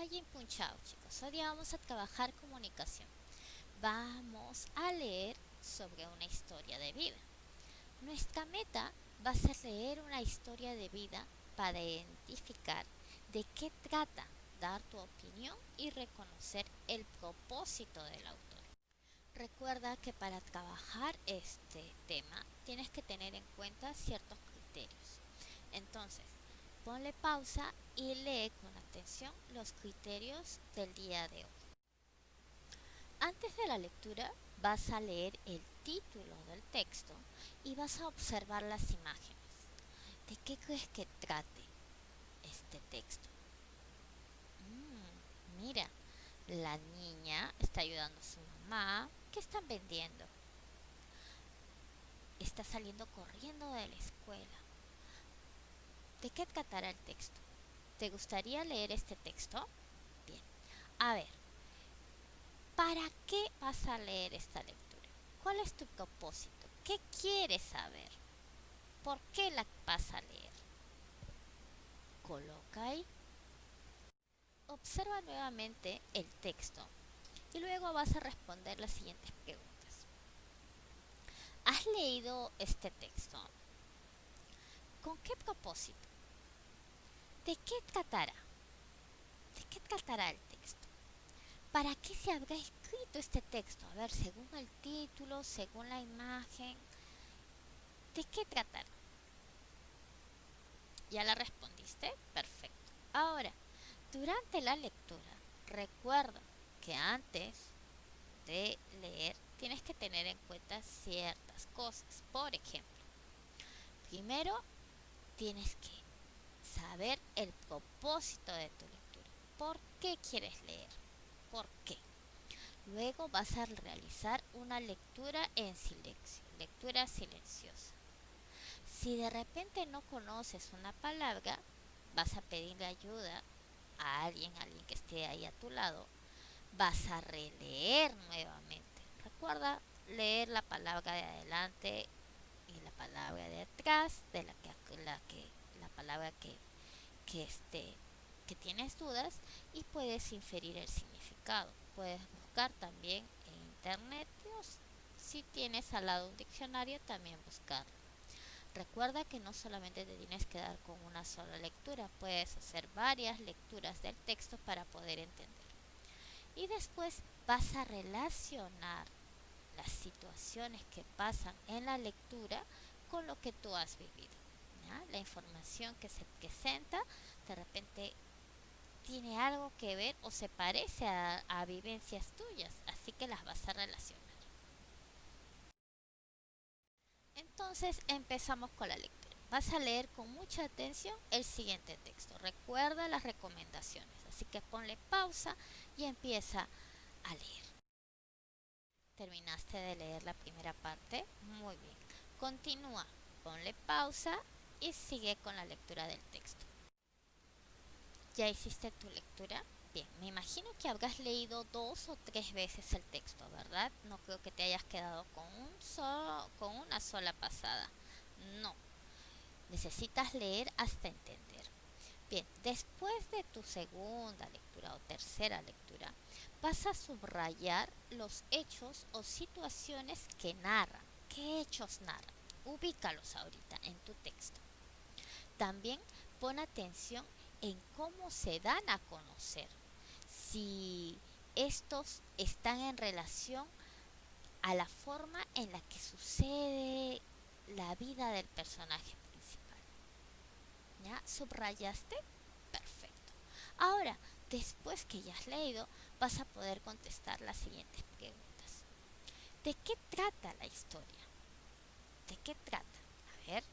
Jinpun Chao, chicos. Hoy día vamos a trabajar comunicación. Vamos a leer sobre una historia de vida. Nuestra meta va a ser leer una historia de vida para identificar de qué trata, dar tu opinión y reconocer el propósito del autor. Recuerda que para trabajar este tema tienes que tener en cuenta ciertos criterios. Entonces, ponle pausa y lee con atención los criterios del día de hoy. Antes de la lectura vas a leer el título del texto y vas a observar las imágenes. ¿De qué crees que trate este texto? Mira, la niña está ayudando a su mamá. ¿Qué están vendiendo? Está saliendo corriendo de la escuela. ¿De qué tratará el texto? ¿Te gustaría leer este texto? Bien. A ver, ¿para qué vas a leer esta lectura? ¿Cuál es tu propósito? ¿Qué quieres saber? ¿Por qué la vas a leer? Coloca ahí. Observa nuevamente el texto y luego vas a responder las siguientes preguntas. ¿Has leído este texto? ¿Con qué propósito? ¿De qué tratará? ¿De qué tratará el texto? ¿Para qué se habrá escrito este texto? A ver, según el título, según la imagen, ¿de qué tratará? ¿Ya la respondiste? Perfecto. Ahora, durante la lectura, recuerda que antes de leer tienes que tener en cuenta ciertas cosas. Por ejemplo, primero tienes que saber el propósito de tu lectura. ¿Por qué quieres leer? ¿Por qué? Luego vas a realizar una lectura en silencio, lectura silenciosa. Si de repente no conoces una palabra, vas a pedirle ayuda a alguien que esté ahí a tu lado, vas a releer nuevamente. Recuerda leer la palabra de adelante y la palabra de atrás de la palabra que tienes dudas y puedes inferir el significado. Puedes buscar también en internet o si tienes al lado un diccionario también buscarlo. Recuerda que no solamente te tienes que dar con una sola lectura, puedes hacer varias lecturas del texto para poder entender. Y después vas a relacionar las situaciones que pasan en la lectura con lo que tú has vivido. ¿Ya? La información que se presenta de repente tiene algo que ver o se parece a vivencias tuyas, así que las vas a relacionar. Entonces empezamos con la lectura. Vas a leer con mucha atención el siguiente texto. Recuerda las recomendaciones, así que ponle pausa y empieza a leer. ¿Terminaste de leer la primera parte? Muy bien. Continúa, ponle pausa y sigue con la lectura del texto. ¿Ya hiciste tu lectura? Bien, me imagino que habrás leído 2 o 3 veces el texto, ¿verdad? No creo que te hayas quedado con una sola pasada. No, necesitas leer hasta entender. Bien, después de tu segunda lectura o tercera lectura, vas a subrayar los hechos o situaciones que narran. ¿Qué hechos narran? Ubícalos ahorita en tu texto. También pon atención en cómo se dan a conocer. Si estos están en relación a la forma en la que sucede la vida del personaje principal. ¿Ya? ¿Subrayaste? Perfecto. Ahora, después que ya has leído, vas a poder contestar las siguientes preguntas. ¿De qué trata la historia? ¿De qué trata? A ver,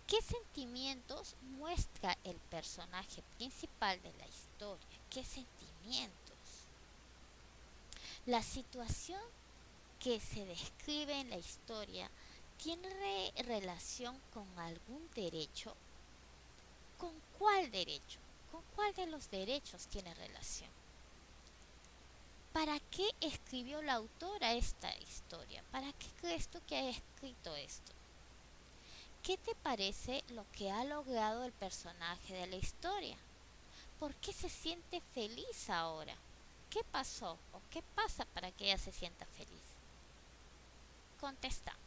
¿qué sentimientos muestra el personaje principal de la historia? ¿Qué sentimientos? La situación que se describe en la historia tiene relación con algún derecho. ¿Con cuál derecho? ¿Con cuál de los derechos tiene relación? ¿Para qué escribió la autora esta historia? ¿Para qué crees tú que haya escrito esto? ¿Qué te parece lo que ha logrado el personaje de la historia? ¿Por qué se siente feliz ahora? ¿Qué pasó o qué pasa para que ella se sienta feliz? Contestamos.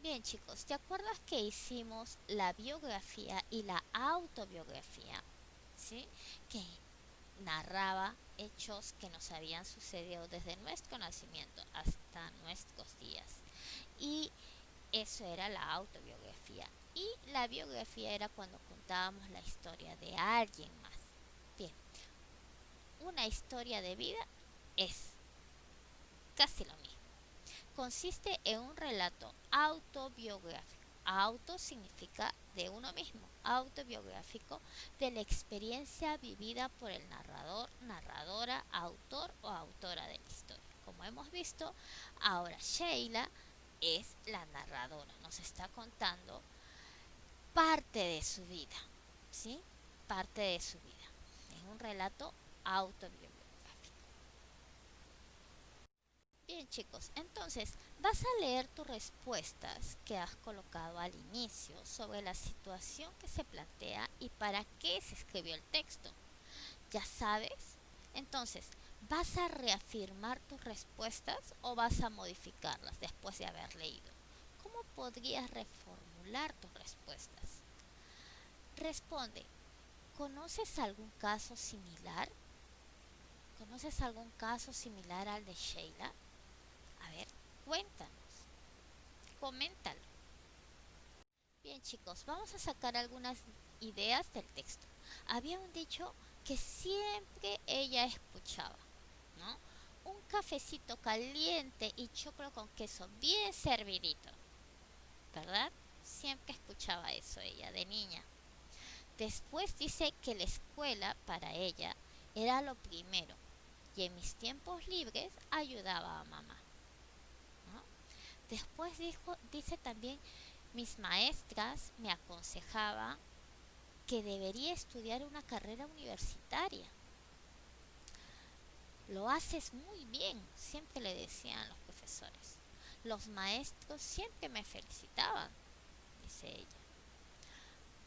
Bien chicos, ¿te acuerdas que hicimos la biografía y la autobiografía? ¿Sí? Que narraba hechos que nos habían sucedido desde nuestro nacimiento hasta nuestros días. Y eso era la autobiografía. Y la biografía era cuando contábamos la historia de alguien más. Bien, una historia de vida es casi lo mismo. Consiste en un relato autobiográfico. Auto significa de uno mismo, autobiográfico, de la experiencia vivida por el narrador, narradora, autor o autora de la historia. Como hemos visto, ahora Sheila es la narradora, nos está contando parte de su vida, ¿sí? Parte de su vida. Es un relato autobiográfico. Bien chicos, entonces vas a leer tus respuestas que has colocado al inicio sobre la situación que se plantea y para qué se escribió el texto. ¿Ya sabes? Entonces, ¿vas a reafirmar tus respuestas o vas a modificarlas después de haber leído? ¿Cómo podrías reformular tus respuestas? Responde, ¿conoces algún caso similar? ¿Conoces algún caso similar al de Sheila? A ver, cuéntanos, coméntalo. Bien chicos, vamos a sacar algunas ideas del texto. Había un dicho que siempre ella escuchaba, ¿no? Un cafecito caliente y choclo con queso bien servidito, ¿verdad? Siempre escuchaba eso ella de niña. Después dice que la escuela para ella era lo primero y en mis tiempos libres ayudaba a mamá, ¿no? Después dice también, mis maestras me aconsejaban que debería estudiar una carrera universitaria. Lo haces muy bien, siempre le decían los profesores. Los maestros siempre me felicitaban, dice ella.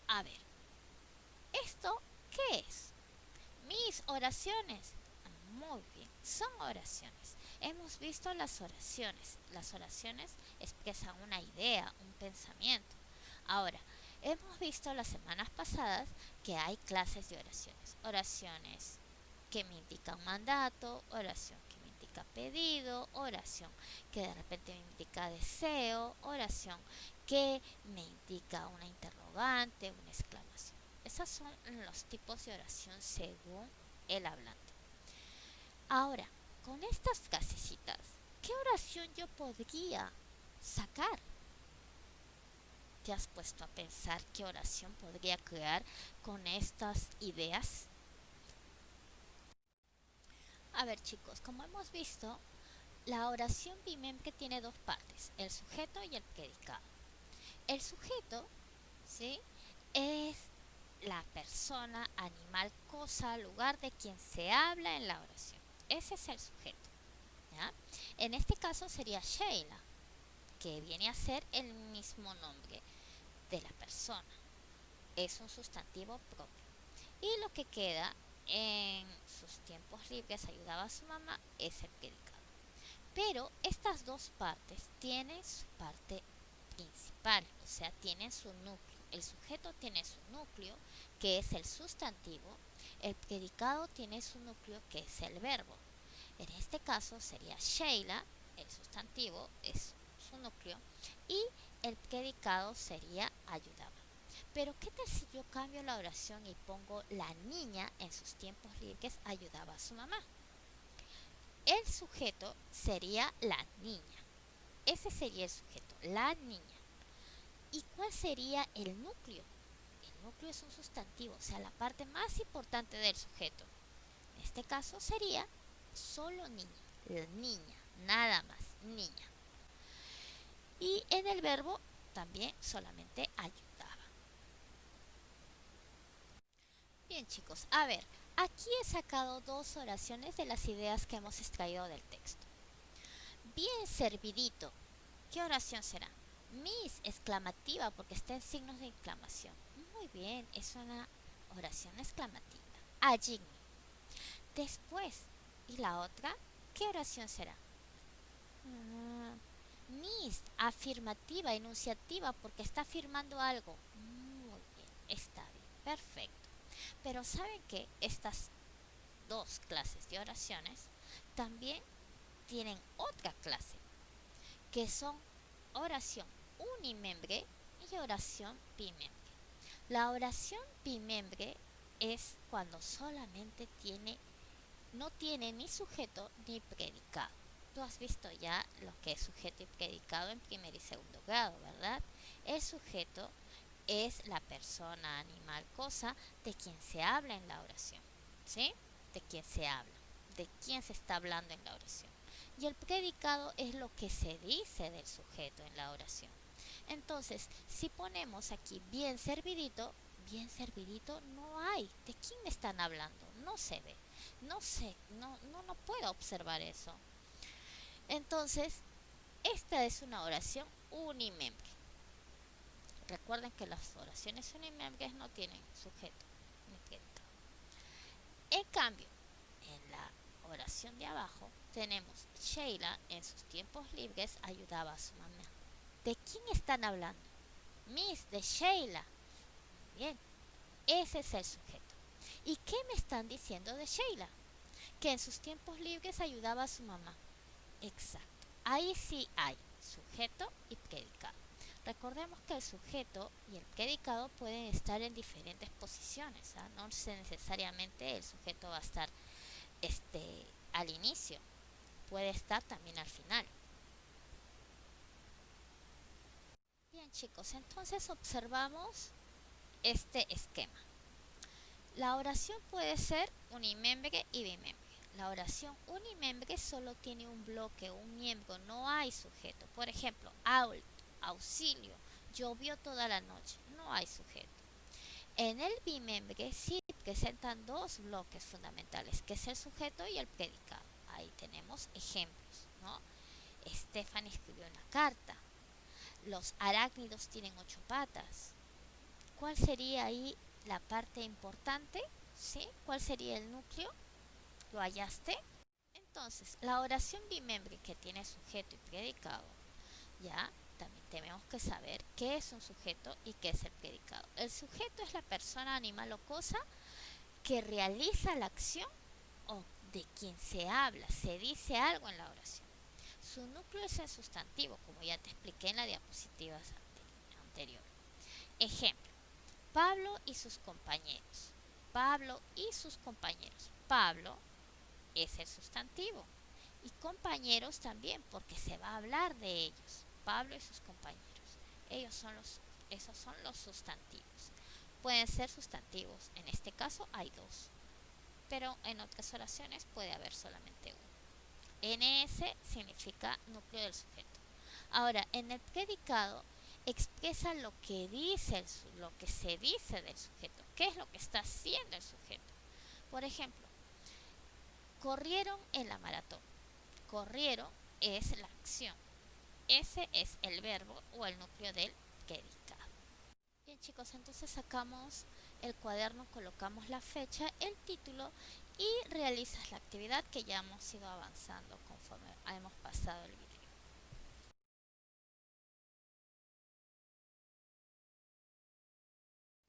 A ver, ¿esto qué es? Mis oraciones. Muy bien, son oraciones. Hemos visto las oraciones. Las oraciones expresan una idea, un pensamiento. Ahora, hemos visto las semanas pasadas que hay clases de oraciones. Oraciones que me indican mandato, oración que me indica pedido, oración que de repente me indica deseo, oración que me indica una interrogante, una exclamación. Esos son los tipos de oración según el hablante. Ahora, con estas frasecitas, ¿qué oración yo podría sacar? ¿Te has puesto a pensar qué oración podría crear con estas ideas? A ver chicos, como hemos visto, la oración bimémica tiene dos partes, el sujeto y el predicado. El sujeto, ¿sí?, es la persona, animal, cosa, lugar de quien se habla en la oración. Ese es el sujeto, ¿ya? En este caso sería Sheila, que viene a ser el mismo nombre de la persona. Es un sustantivo propio. Y lo que queda en sus tiempos libres ayudaba a su mamá es el predicado. Pero estas dos partes tienen su parte principal, o sea, tienen su núcleo. El sujeto tiene su núcleo, que es el sustantivo. El predicado tiene su núcleo, que es el verbo. En este caso sería Sheila, el sustantivo es su núcleo, y el predicado sería ayudaba. Pero ¿qué tal si yo cambio la oración y pongo la niña en sus tiempos libres ayudaba a su mamá? El sujeto sería la niña. Ese sería el sujeto, la niña. ¿Y cuál sería el núcleo? El núcleo es un sustantivo, o sea, la parte más importante del sujeto. En este caso sería solo niña, la niña, nada más, niña. Y en el verbo también solamente ayudaba. Bien chicos, a ver, aquí he sacado dos oraciones de las ideas que hemos extraído del texto. Bien servidito. ¿Qué oración será? Mis, exclamativa, porque está en signos de exclamación. Muy bien, es una oración exclamativa. Allí. Después, ¿y la otra? ¿Qué oración será? Mis, afirmativa, enunciativa, porque está afirmando algo. Muy bien, está bien, perfecto. Pero ¿saben qué? Estas dos clases de oraciones también tienen otra clase, que son oración unimembre y oración bimembre. La oración bimembre es cuando solamente no tiene ni sujeto ni predicado. Tú has visto ya lo que es sujeto y predicado en primer y segundo grado, ¿verdad? El sujeto es la persona, animal, cosa de quien se habla en la oración, ¿sí? De quien se habla, de quién se está hablando en la oración. Y el predicado es lo que se dice del sujeto en la oración. Entonces, si ponemos aquí bien servidito no hay. ¿De quién me están hablando? No se ve. No sé, no puedo observar eso. Entonces, esta es una oración unimembre. Recuerden que las oraciones unimembres no tienen sujeto ni predicado. En cambio, en la oración de abajo tenemos Sheila en sus tiempos libres ayudaba a su mamá. ¿De quién están hablando? Miss, de Sheila. Bien, ese es el sujeto. ¿Y qué me están diciendo de Sheila? Que en sus tiempos libres ayudaba a su mamá. Exacto. Ahí sí hay sujeto y predicado. Recordemos que el sujeto y el predicado pueden estar en diferentes posiciones. No necesariamente el sujeto va a estar al inicio. Puede estar también al final. Bien, chicos, entonces observamos este esquema. La oración puede ser unimembre y bimembre. La oración unimembre solo tiene un bloque, un miembro, no hay sujeto. Por ejemplo, auxilio, llovió toda la noche, no hay sujeto. En el bimembre sí presentan dos bloques fundamentales, que es el sujeto y el predicado. Ahí tenemos ejemplos, ¿no? Stephanie escribió una carta. Los arácnidos tienen 8 patas. ¿Cuál sería ahí la parte importante? ¿Sí? ¿Cuál sería el núcleo? ¿Lo hallaste? Entonces, la oración bimembre que tiene sujeto y predicado, ya también tenemos que saber qué es un sujeto y qué es el predicado. El sujeto es la persona, animal o cosa que realiza la acción o de quien se habla, se dice algo en la oración. Su núcleo es el sustantivo, como ya te expliqué en la diapositiva anterior. Ejemplo, Pablo y sus compañeros. Pablo y sus compañeros. Pablo es el sustantivo. Y compañeros también, porque se va a hablar de ellos. Pablo y sus compañeros. Esos son los sustantivos. Pueden ser sustantivos. En este caso hay dos. Pero en otras oraciones puede haber solamente uno. NS significa núcleo del sujeto. Ahora, en el predicado expresa lo que lo que se dice del sujeto. ¿Qué es lo que está haciendo el sujeto? Por ejemplo, corrieron en la maratón. Corrieron es la acción. Ese es el verbo o el núcleo del predicado. Bien, chicos, entonces sacamos el cuaderno, colocamos la fecha, el título y realizas la actividad que ya hemos ido avanzando conforme hemos pasado el video.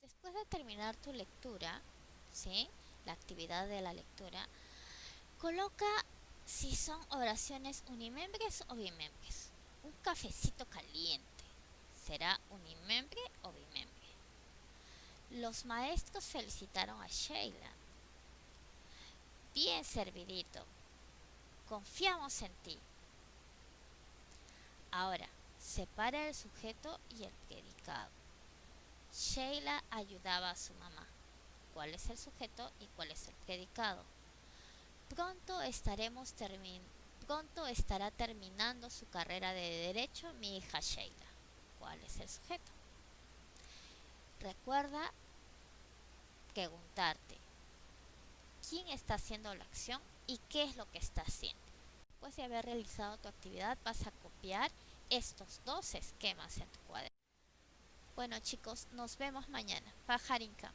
Después de terminar tu lectura, ¿sí? La actividad de la lectura, coloca si son oraciones unimembres o bimembres. Un cafecito caliente. ¿Será unimembre o bimembre? Los maestros felicitaron a Sheila. Bien servidito. Confiamos en ti. Ahora, separa el sujeto y el predicado. Sheila ayudaba a su mamá. ¿Cuál es el sujeto y cuál es el predicado? Pronto estará terminando su carrera de derecho mi hija Sheila. ¿Cuál es el sujeto? Recuerda preguntarte quién está haciendo la acción y qué es lo que está haciendo. Después de haber realizado tu actividad vas a copiar estos dos esquemas en tu cuaderno. Bueno, chicos, nos vemos mañana. Pajarinca.